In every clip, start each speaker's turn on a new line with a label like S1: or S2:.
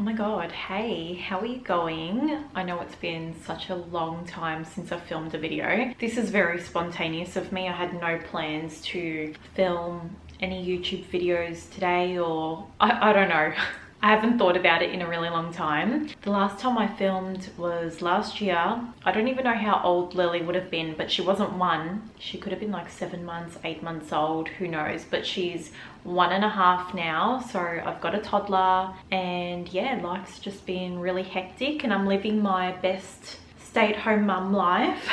S1: Oh my god, hey, how are you going? I know it's been such a long time since I filmed a video. This is very spontaneous of me. I had no plans to film any YouTube videos today, or I don't know. I haven't thought about it in a really long time. The last time I filmed was last year. I don't even know how old Lily would have been, but she wasn't 1. She could have been like 7 months, 8 months old, who knows, but she's 1.5 now. So I've got a toddler, and yeah, life's just been really hectic and I'm living my best stay-at-home mum life.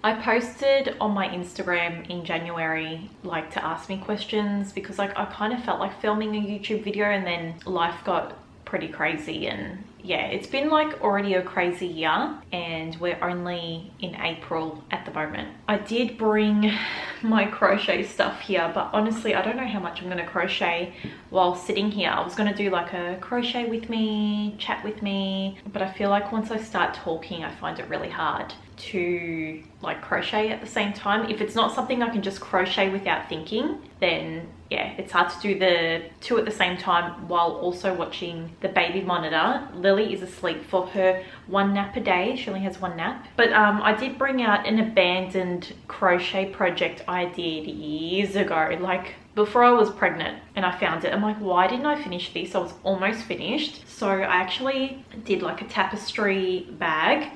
S1: I posted on my Instagram in January like to ask me questions because like I kind of felt like filming a YouTube video, and then life got pretty crazy, and yeah, it's been like already a crazy year and we're only in April at the moment. I did bring my crochet stuff here, but honestly I don't know how much I'm going to crochet while sitting here. I was going to do like a crochet with me, chat with me, but I feel like once I start talking I find it really hard to like crochet at the same time. If it's not something I can just crochet without thinking, then yeah, it's hard to do the 2 at the same time while also watching the baby monitor. Lily is asleep for her 1 nap a day. She only has 1 nap. But I did bring out an abandoned crochet project I did years ago, like before I was pregnant, and I found it. I'm like, why didn't I finish this? I was almost finished. So I actually did like a tapestry bag.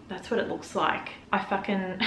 S1: That's what it looks like. I fucking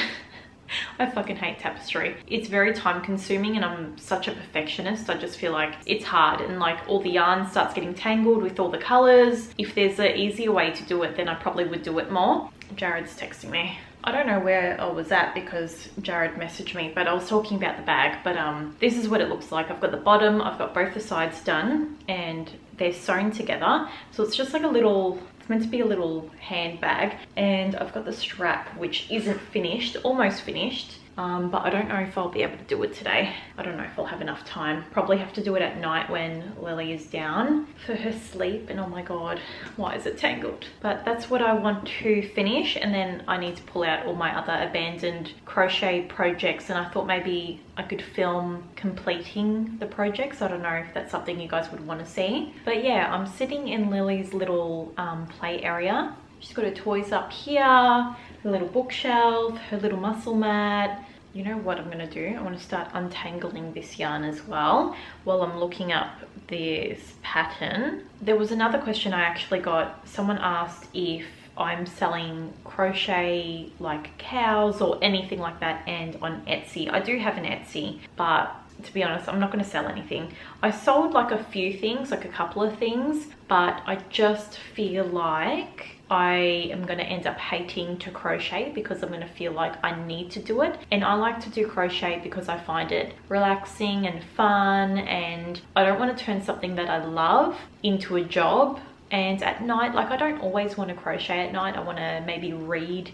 S1: hate tapestry. It's very time consuming and I'm such a perfectionist. I just feel like it's hard, and like all the yarn starts getting tangled with all the colors. If there's an easier way to do it, then I probably would do it more. Jared's texting me. I don't know where I was at because Jared messaged me, but I was talking about the bag. But this is what it looks like. I've got the bottom, I've got both the sides done, and they're sewn together. So it's just like a little, it's meant to be a little handbag, and I've got the strap, which isn't finished, almost finished. But I don't know if I'll be able to do it today. I don't know if I'll have enough time. Probably have to do it at night when Lily is down for her sleep. And oh my god, why is it tangled? But that's what I want to finish, and then I need to pull out all my other abandoned crochet projects, and I thought maybe I could film completing the projects. I don't know if that's something you guys would want to see. But yeah, I'm sitting in Lily's little play area. She's got her toys up here, her little bookshelf, her little muscle mat. You know what I'm going to do? I want to start untangling this yarn as well while I'm looking up this pattern. There was another question I actually got. Someone asked if I'm selling crochet like cows or anything like that, and on Etsy. I do have an Etsy, but to be honest, I'm not going to sell anything. I sold like a few things, like a couple of things, but I just feel like I am going to end up hating to crochet because I'm going to feel like I need to do it. And I like to do crochet because I find it relaxing and fun, and I don't want to turn something that I love into a job. And at night, like I don't always want to crochet at night. I want to maybe read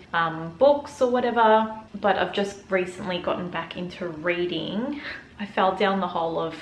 S1: books or whatever, but I've just recently gotten back into reading. I fell down the hole of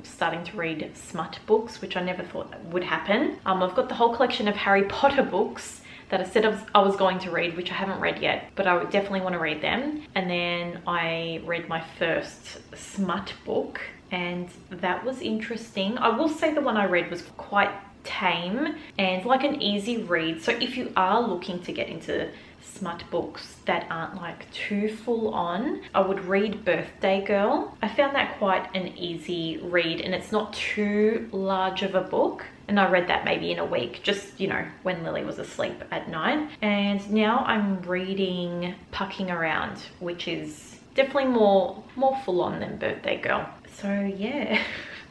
S1: starting to read Smut books, which I never thought would happen. I've got the whole collection of Harry Potter books that I said I was going to read, which I haven't read yet, but I would definitely want to read them. And then I read my first Smut book, and that was interesting. I will say the one I read was quite tame and like an easy read. So if you are looking to get into Smut books that aren't like too full on, I would read Birthday Girl. I found that quite an easy read, and it's not too large of a book. And I read that maybe in a week, just, you know, when Lily was asleep at night. And now I'm reading Pucking Around, which is definitely more full on than Birthday Girl. So yeah,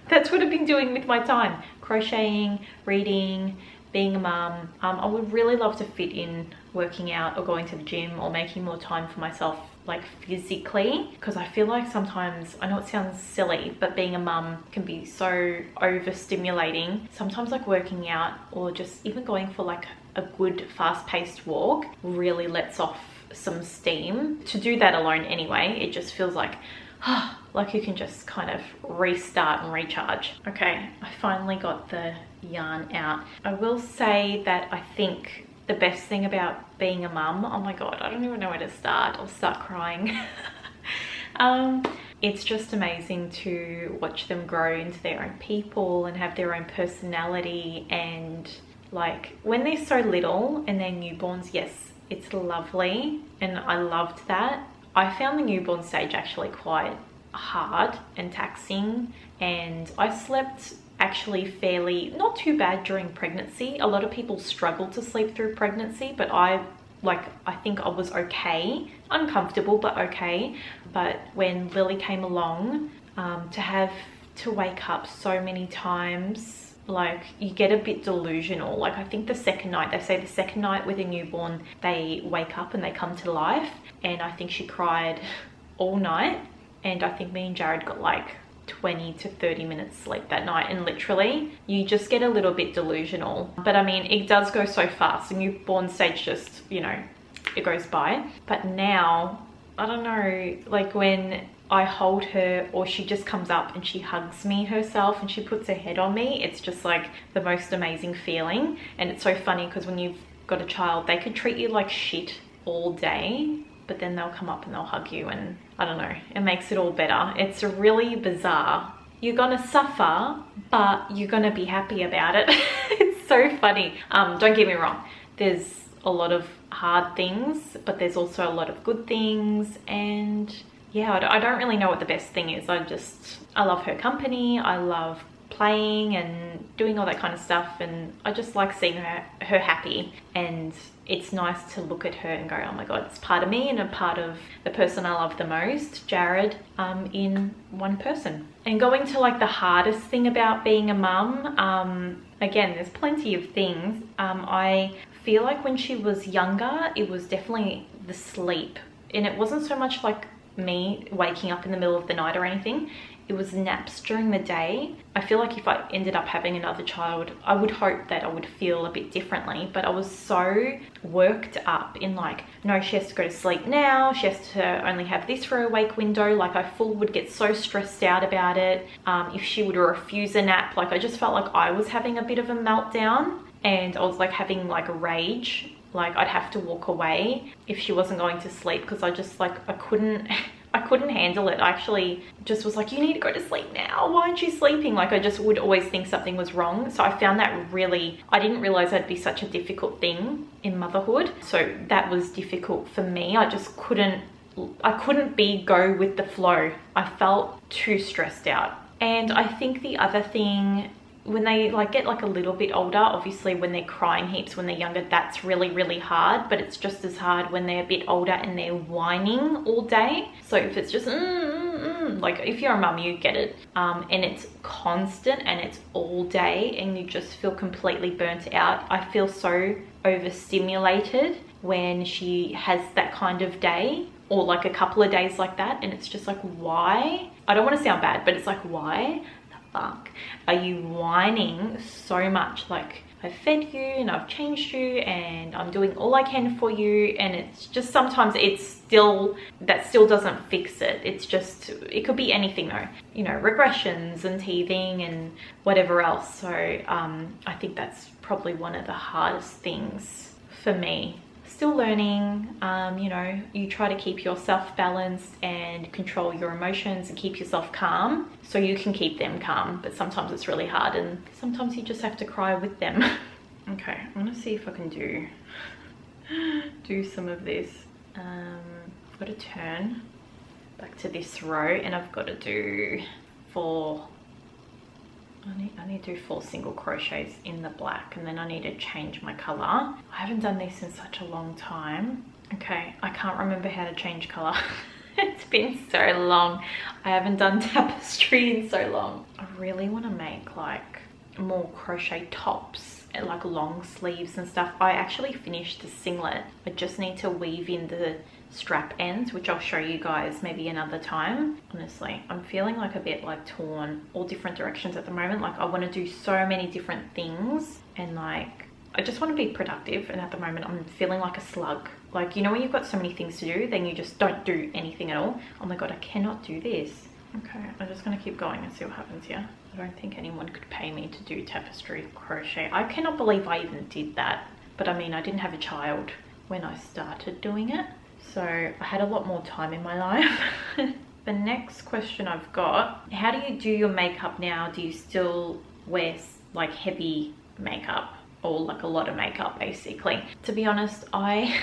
S1: that's what I've been doing with my time. Crocheting, reading, being a mum. I would really love to fit in working out or going to the gym or making more time for myself, like physically, because I feel like sometimes, I know it sounds silly, but being a mum can be so overstimulating. Sometimes like working out or just even going for like a good fast-paced walk really lets off some steam. To do that alone anyway, it just feels like like you can just kind of restart and recharge. Okay, I finally got the yarn out. I will say that I think the best thing about being a mum, oh my god, I don't even know where to start. I'll start crying. It's just amazing to watch them grow into their own people and have their own personality, and Like when they're so little and they're newborns, yes, it's lovely and I loved that. I found the newborn stage actually quite hard and taxing, and I slept actually fairly not too bad during pregnancy. A lot of people struggle to sleep through pregnancy, but I think I was okay, uncomfortable but okay. But when Lily came along, to have to wake up so many times, like you get a bit delusional. Like I think the second night, they say the second night with a newborn they wake up and they come to life, and I think she cried all night, and I think me and Jared got like 20 to 30 minutes sleep that night, and literally you just get a little bit delusional. But I mean, it does go so fast. The newborn stage just, you know, it goes by. But now I don't know, like when I hold her or she just comes up and she hugs me herself and she puts her head on me, it's just like the most amazing feeling. And it's so funny because when you've got a child, they could treat you like shit all day, but then they'll come up and they'll hug you, and I don't know, it makes it all better. It's really bizarre. You're gonna suffer, but you're gonna be happy about it. It's so funny. Don't get me wrong, there's a lot of hard things, but there's also a lot of good things. And yeah, I don't really know what the best thing is. I love her company. I love playing and doing all that kind of stuff, and I just like seeing her happy. And it's nice to look at her and go, oh my God, it's part of me and a part of the person I love the most, Jared, in one person. And going to like the hardest thing about being a mum, again, there's plenty of things. I feel like when she was younger, it was definitely the sleep, and it wasn't so much like me waking up in the middle of the night or anything. It was naps during the day. I feel like if I ended up having another child, I would hope that I would feel a bit differently, but I was so worked up in like, no, she has to go to sleep now, she has to only have this for a wake window. Like I would get so stressed out about it. If she would refuse a nap, like I just felt like I was having a bit of a meltdown, and I was like having like a rage. Like I'd have to walk away if she wasn't going to sleep, because I just like, I couldn't handle it. I actually just was like, you need to go to sleep now. Why aren't you sleeping? Like I just would always think something was wrong. So I found that really, I didn't realize that'd be such a difficult thing in motherhood. So that was difficult for me. I just couldn't go with the flow. I felt too stressed out. And I think the other thing, when they like get like a little bit older, obviously when they're crying heaps when they're younger, that's really, really hard, but it's just as hard when they're a bit older and they're whining all day. So if it's just like if you're a mum, you get it, and it's constant and it's all day and you just feel completely burnt out. I feel so overstimulated when she has that kind of day, or like a couple of days like that, and it's just like, why? I don't want to sound bad, but it's like, why fuck are you whining so much? Like I've fed you and I've changed you and I'm doing all I can for you, and it's just sometimes that still doesn't fix it. It's just, it could be anything though, you know, regressions and teething and whatever else. So I think that's probably one of the hardest things for me. Still learning. You know, you try to keep yourself balanced and control your emotions and keep yourself calm so you can keep them calm, but sometimes it's really hard and sometimes you just have to cry with them. Okay, I'm gonna see if I can do some of this. I've got to turn back to this row and I've got to do I need to do 4 single crochets in the black, and then I need to change my color. I haven't done this in such a long time. Okay, I can't remember how to change color. It's been so long. I haven't done tapestry in so long. I really want to make like more crochet tops and like long sleeves and stuff. I actually finished the singlet. I just need to weave in the strap ends, which I'll show you guys maybe another time. Honestly, I'm feeling like a bit like torn all different directions at the moment. Like I want to do so many different things and like I just want to be productive, and at the moment I'm feeling like a slug. Like, you know, when you've got so many things to do, then you just don't do anything at all. Oh my god, I cannot do this. Okay, I'm just gonna keep going and see what happens here. I don't think anyone could pay me to do tapestry crochet. I cannot believe I even did that. But I mean, I didn't have a child when I started doing it, so I had a lot more time in my life. The next question I've got, how do you do your makeup now? Do you still wear like heavy makeup? or like a lot of makeup basically. To be honest, I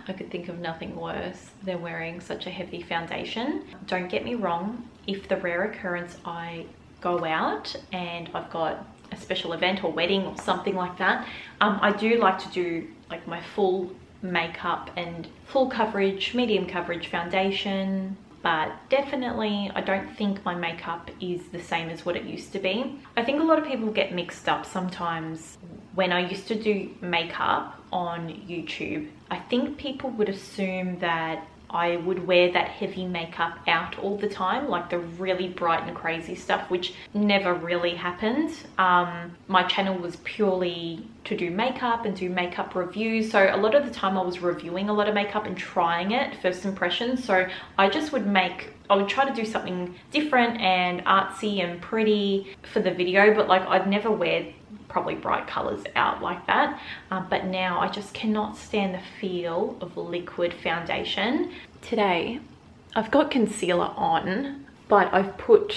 S1: could think of nothing worse than wearing such a heavy foundation. Don't get me wrong, if the rare occurrence I go out and I've got a special event or wedding or something like that, I do like to do like my full makeup and full coverage, medium coverage foundation, but definitely I don't think my makeup is the same as what it used to be. I think a lot of people get mixed up sometimes. When I used to do makeup on YouTube, I think people would assume that I would wear that heavy makeup out all the time, like the really bright and crazy stuff, which never really happened. My channel was purely to do makeup and do makeup reviews, so a lot of the time I was reviewing a lot of makeup and trying it, first impressions. So I just would try to do something different and artsy and pretty for the video, but like I'd never wear probably bright colors out like that. But now I just cannot stand the feel of liquid foundation. Today I've got concealer on, but I've put,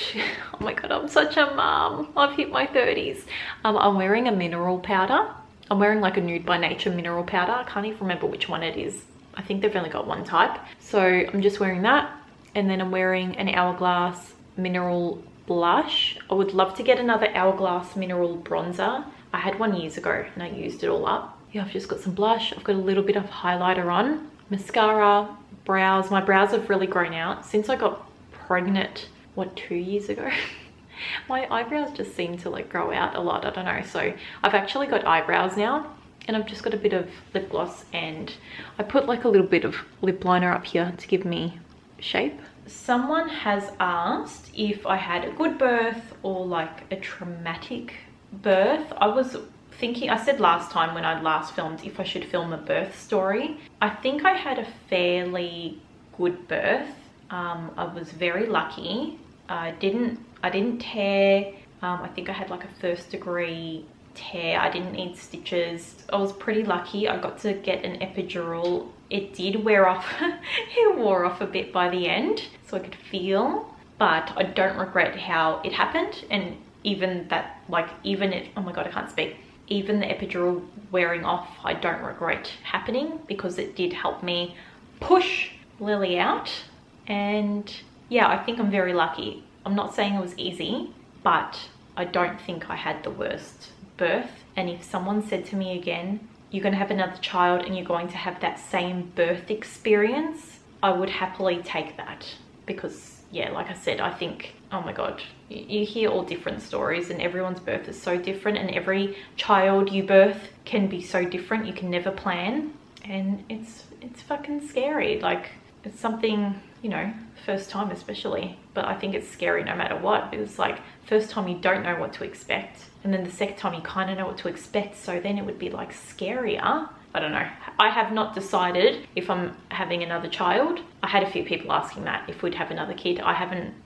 S1: oh my god, I'm such a mom, I've hit my 30s. I'm wearing a mineral powder. I'm wearing like a Nude by Nature mineral powder. I can't even remember which one it is. I think they've only got one type, so I'm just wearing that. And then I'm wearing an Hourglass mineral blush. I would love to get another Hourglass mineral bronzer. I had one years ago and I used it all up. Yeah, I've just got some blush. I've got a little bit of highlighter on, mascara, brows. My brows have really grown out since I got pregnant, what, 2 years ago? My eyebrows just seem to like grow out a lot. I don't know. So I've actually got eyebrows now, and I've just got a bit of lip gloss, and I put like a little bit of lip liner up here to give me shape. Someone has asked if I had a good birth or like a traumatic birth. I was thinking, I said last time when I last filmed if I should film a birth story. I think I had a fairly good birth. I was very lucky. I didn't tear. I think I had like a 1st degree tear. I didn't need stitches. I was pretty lucky. I got to get an epidural. It did wear off. It wore off a bit by the end, so I could feel, but I don't regret how it happened. And even that, like, even it, oh my god, I can't speak. Even the epidural wearing off, I don't regret happening, because it did help me push Lily out. And yeah, I think I'm very lucky. I'm not saying it was easy, but I don't think I had the worst birth. And if someone said to me again, you're going to have another child and you're going to have that same birth experience, I would happily take that. Because yeah, like I said, I think, oh my god, you hear all different stories and everyone's birth is so different, and every child you birth can be so different. You can never plan, and it's fucking scary. Like, it's something, you know, first time especially, but I think it's scary no matter what. It was like, first time you don't know what to expect, and then the second time you kind of know what to expect, so then it would be like scarier. I don't know. I have not decided if I'm having another child. I had a few people asking that, if we'd have another kid.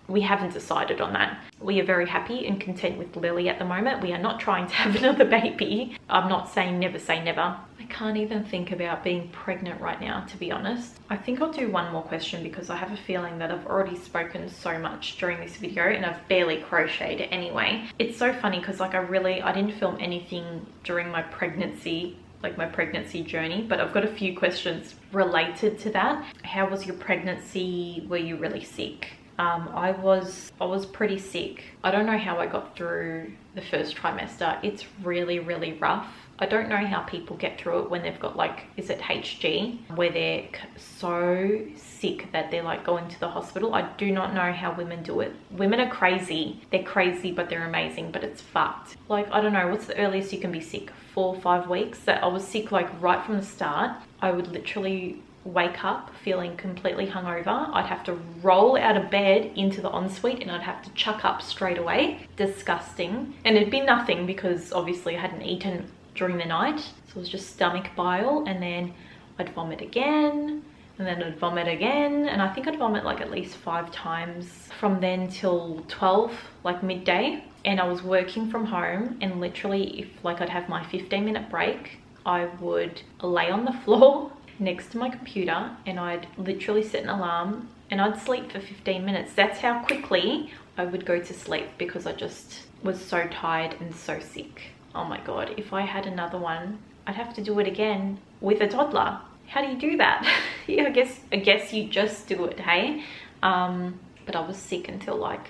S1: We haven't decided on that. We are very happy and content with Lily at the moment. We are not trying to have another baby. I'm not saying never say never. I can't even think about being pregnant right now, to be honest. I think I'll do one more question, because I have a feeling that I've already spoken so much during this video and I've barely crocheted anyway. It's so funny because like I didn't film anything during my pregnancy, like my pregnancy journey, but I've got a few questions related to that. How was your pregnancy? Were you really sick? I was pretty sick. I don't know how I got through the first trimester. It's really, really rough. I don't know how people get through it when they've got like, is it HG, where they're so sick that they're like going to the hospital. I do not know how women do it. Women are crazy. They're crazy, but they're amazing, but it's fucked. Like, I don't know, what's the earliest you can be sick? 4 or 5 weeks? That I was sick like right from the start. I would literally wake up feeling completely hungover. I'd have to roll out of bed into the ensuite and I'd have to chuck up straight away. Disgusting. And it'd be nothing because obviously I hadn't eaten during the night, so it was just stomach bile, and then I'd vomit again, and then I'd vomit again, and I think I'd vomit like at least 5 times from then till 12, like midday. And I was working from home, and literally if like I'd have my 15-minute break, I would lay on the floor next to my computer and I'd literally set an alarm and I'd sleep for 15 minutes. That's how quickly I would go to sleep, because I just was so tired and so sick. Oh my God, if I had another one, I'd have to do it again with a toddler. How do you do that? Yeah, I guess you just do it, hey? But I was sick until like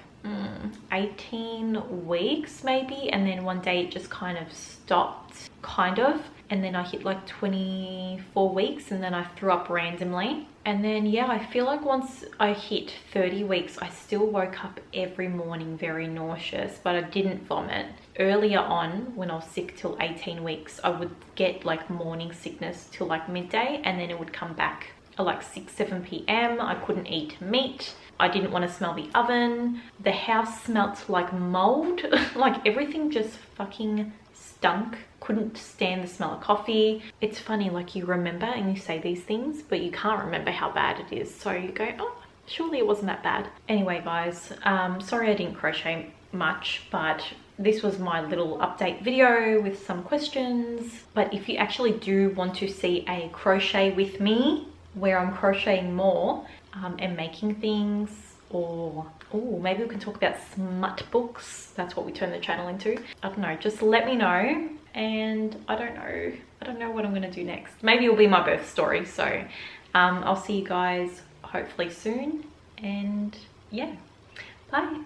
S1: 18 weeks maybe, and then one day it just kind of stopped, and then I hit like 24 weeks and then I threw up randomly. And then yeah, I feel like once I hit 30 weeks, I still woke up every morning very nauseous, but I didn't vomit. Earlier on, when I was sick till 18 weeks, I would get like morning sickness till like midday, and then it would come back at like 6-7 p.m. I couldn't eat meat. I didn't want to smell the oven. The house smelt like mold. Like everything just fucking stunk. Couldn't stand the smell of coffee. It's funny, like you remember and you say these things, but you can't remember how bad it is. So you go, oh, surely it wasn't that bad. Anyway, guys, sorry I didn't crochet much, but this was my little update video with some questions. But if you actually do want to see a crochet with me, where I'm crocheting more and making things, or maybe we can talk about smut books. That's what we turn the channel into. I don't know, just let me know. And I don't know what I'm gonna do next. Maybe it'll be my birth story. So I'll see you guys hopefully soon, and yeah, bye.